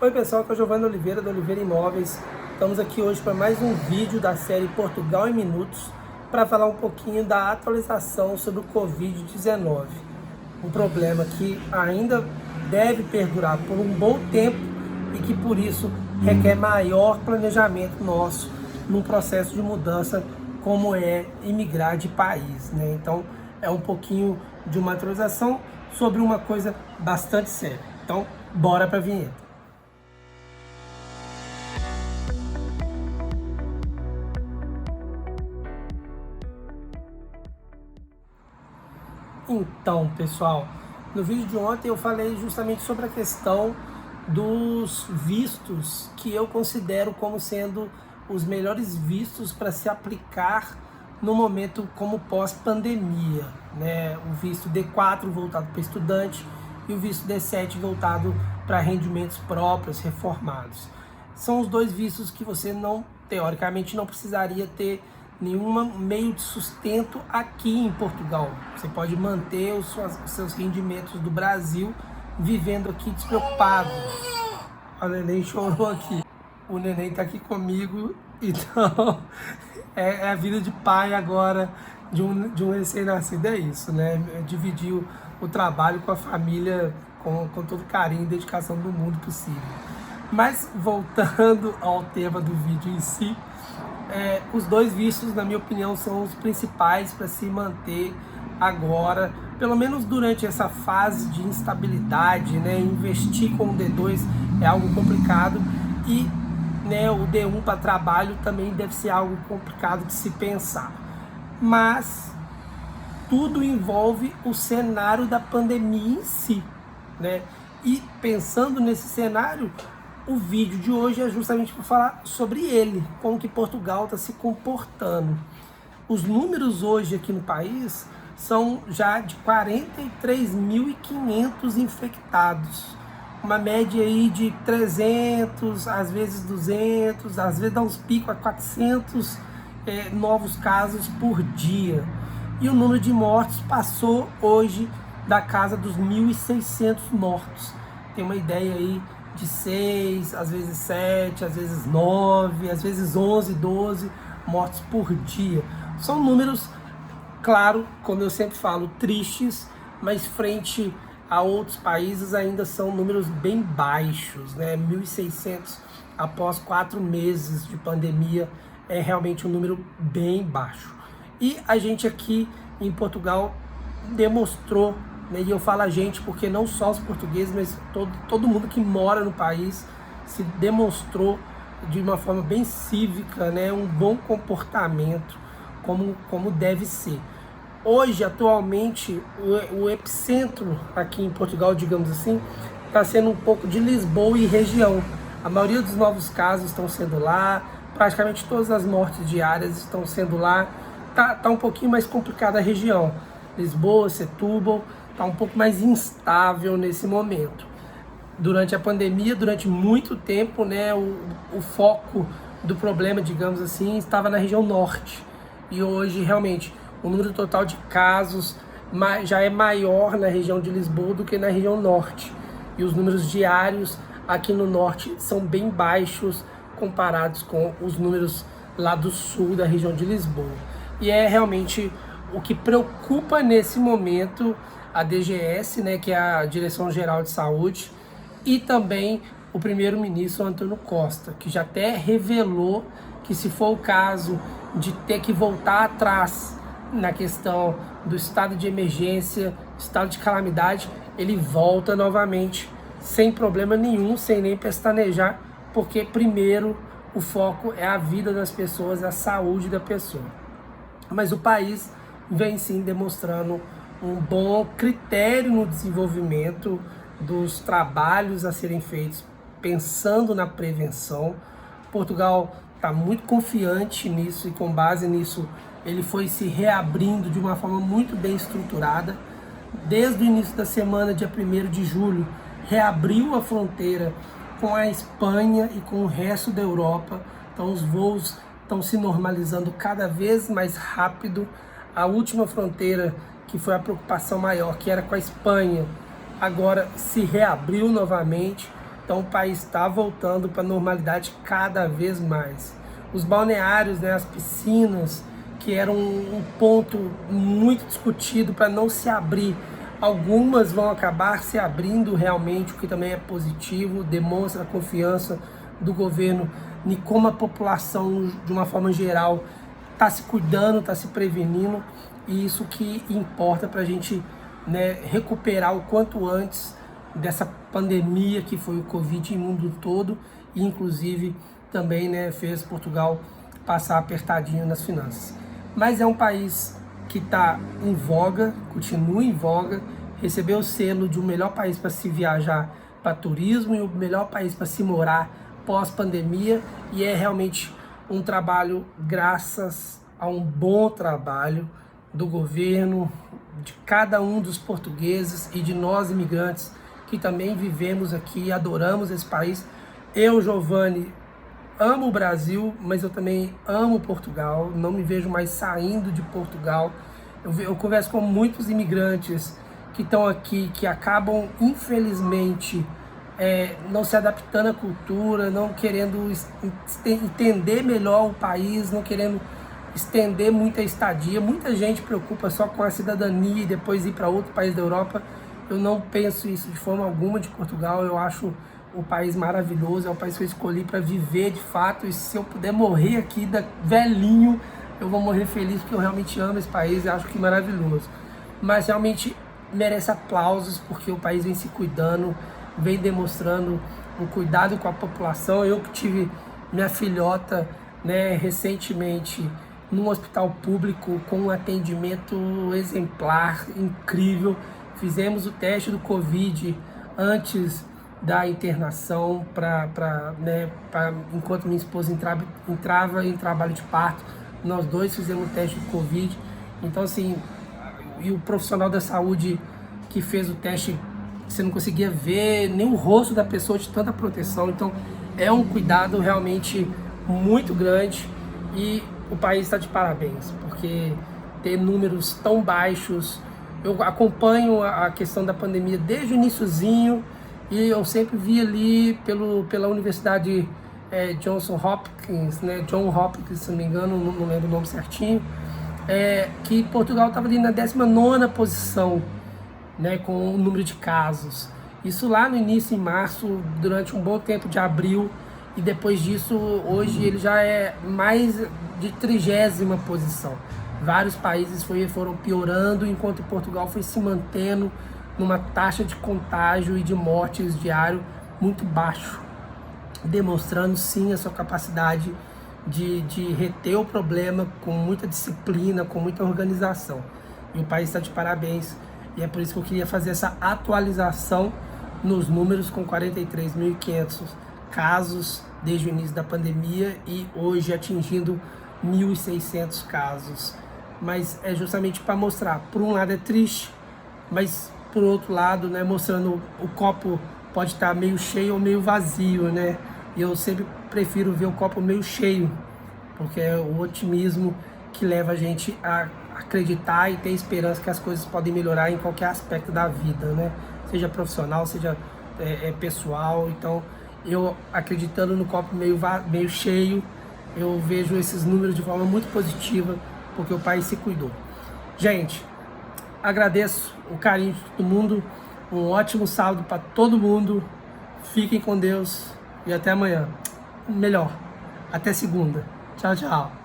Oi pessoal, aqui é o Giovanni Oliveira, da Oliveira Imóveis. Estamos aqui hoje para mais um vídeo da série Portugal em Minutos, para falar um pouquinho da atualização sobre o Covid-19. Um problema que ainda deve perdurar por um bom tempo e que por isso requer maior planejamento nosso num processo de mudança como é imigrar de país, né? Então é um pouquinho de uma atualização sobre uma coisa bastante séria. Então bora para a vinheta. Então, pessoal, no vídeo de ontem eu falei justamente sobre a questão dos vistos que eu considero como sendo os melhores vistos para se aplicar no momento como pós-pandemia, né? O visto D4 voltado para estudante e o visto D7 voltado para rendimentos próprios, reformados. São os dois vistos que você não, teoricamente, não precisaria ter nenhum meio de sustento aqui em Portugal. Você pode manter os seus rendimentos do Brasil vivendo aqui despreocupado. A neném chorou aqui. O neném tá aqui comigo, então é a vida de pai agora de um recém-nascido, é isso, né? Dividir o trabalho com a família com todo carinho e dedicação do mundo possível. Mas voltando ao tema do vídeo em si, os dois vistos, na minha opinião, são os principais para se manter agora, pelo menos durante essa fase de instabilidade, né? Investir com o D2 é algo complicado e, né, o D1 para trabalho também deve ser algo complicado de se pensar. Mas tudo envolve o cenário da pandemia em si, né? E pensando nesse cenário, o vídeo de hoje é justamente para falar sobre ele, como que Portugal está se comportando. Os números hoje aqui no país são já de 43.500 infectados. Uma média aí de 300, às vezes 200, às vezes dá uns picos a 400 novos casos por dia. E o número de mortos passou hoje da casa dos 1.600 mortos. Tem uma ideia aí de 6, às vezes 7, às vezes 9, às vezes 11, 12 mortes por dia. São números, claro, como eu sempre falo, tristes, mas frente a outros países ainda são números bem baixos, né? 1.600 após 4 meses de pandemia é realmente um número bem baixo. E a gente aqui em Portugal demonstrou, né, e eu falo a gente porque não só os portugueses, mas todo mundo que mora no país se demonstrou de uma forma bem cívica, né, um bom comportamento, como deve ser. Hoje, atualmente, o epicentro aqui em Portugal, digamos assim, está sendo um pouco de Lisboa e região. A maioria dos novos casos estão sendo lá, praticamente todas as mortes diárias estão sendo lá. Tá um pouquinho mais complicada a região. Lisboa, Setúbal, está um pouco mais instável nesse momento. Durante a pandemia, durante muito tempo, né, o foco do problema, digamos assim, estava na região norte. E hoje, realmente, o número total de casos já é maior na região de Lisboa do que na região norte. E os números diários aqui no norte são bem baixos comparados com os números lá do sul da região de Lisboa. E é realmente o que preocupa nesse momento a DGS, né, que é a Direção Geral de Saúde, e também o primeiro-ministro António Costa, que já até revelou que, se for o caso de ter que voltar atrás na questão do estado de emergência, estado de calamidade, ele volta novamente sem problema nenhum, sem nem pestanejar, porque primeiro o foco é a vida das pessoas, a saúde da pessoa. Mas o país vem sim demonstrando um bom critério no desenvolvimento dos trabalhos a serem feitos, pensando na prevenção. Portugal está muito confiante nisso e, com base nisso, ele foi se reabrindo de uma forma muito bem estruturada. Desde o início da semana, dia 1º de julho, reabriu a fronteira com a Espanha e com o resto da Europa. Então os voos estão se normalizando cada vez mais rápido. A última fronteira, que foi a preocupação maior, que era com a Espanha, agora se reabriu novamente. Então o país está voltando para a normalidade cada vez mais. Os balneários, né, as piscinas, que eram um ponto muito discutido para não se abrir, algumas vão acabar se abrindo realmente, o que também é positivo, demonstra a confiança do governo em como a população, de uma forma geral, está se cuidando, está se prevenindo, e isso que importa para a gente, né, recuperar o quanto antes dessa pandemia que foi o Covid em mundo todo, e inclusive também, né, fez Portugal passar apertadinho nas finanças. Mas é um país que está em voga, continua em voga, recebeu o selo de o melhor país para se viajar para turismo e o melhor país para se morar pós-pandemia, e é realmente um trabalho graças a um bom trabalho do governo, de cada um dos portugueses e de nós imigrantes que também vivemos aqui e adoramos esse país. Eu, Giovanni, amo o Brasil, mas eu também amo Portugal, não me vejo mais saindo de Portugal. Eu converso com muitos imigrantes que estão aqui, que acabam, infelizmente, não se adaptando à cultura, não querendo entender melhor o país, não querendo estender muita estadia. Muita gente preocupa só com a cidadania e depois ir para outro país da Europa. Eu não penso isso de forma alguma de Portugal. Eu acho o país maravilhoso, é o país que eu escolhi para viver de fato, e se eu puder morrer aqui velhinho, eu vou morrer feliz, porque eu realmente amo esse país e acho que maravilhoso. Mas realmente merece aplausos, porque o país vem se cuidando, vem demonstrando um cuidado com a população. Eu que tive minha filhota, né, recentemente num hospital público com um atendimento exemplar, incrível. Fizemos o teste do Covid antes da internação, enquanto minha esposa entrava em trabalho de parto, nós dois fizemos o teste do Covid. Então, assim, e o profissional da saúde que fez o teste, você não conseguia ver nem o rosto da pessoa de tanta proteção. Então, é um cuidado realmente muito grande, e o país está de parabéns, porque ter números tão baixos. Eu acompanho a questão da pandemia desde o iniciozinho, e eu sempre vi ali pela Universidade Johns Hopkins, né, John Hopkins, se não me engano, não lembro o nome certinho, que Portugal estava ali na 19ª posição, né, com o número de casos. Isso lá no início, em março, durante um bom tempo de abril, e depois disso, hoje ele já é mais de 30ª posição. Vários países foram piorando, enquanto Portugal foi se mantendo numa taxa de contágio e de mortes diário muito baixo, demonstrando sim a sua capacidade de reter o problema com muita disciplina, com muita organização. E o país está de parabéns, e é por isso que eu queria fazer essa atualização nos números, com 43.500 casos desde o início da pandemia, e hoje atingindo 1.600 casos. Mas é justamente para mostrar, por um lado é triste, mas por outro lado, né, mostrando o copo pode estar meio cheio ou meio vazio, né? E eu sempre prefiro ver o copo meio cheio, porque é o otimismo que leva a gente a acreditar e ter esperança que as coisas podem melhorar em qualquer aspecto da vida, né? Seja profissional, seja pessoal. Então, eu acreditando no copo meio cheio, eu vejo esses números de forma muito positiva, porque o país se cuidou. Gente, agradeço o carinho de todo mundo, um ótimo sábado para todo mundo, fiquem com Deus e até amanhã. Melhor, até segunda. Tchau, tchau.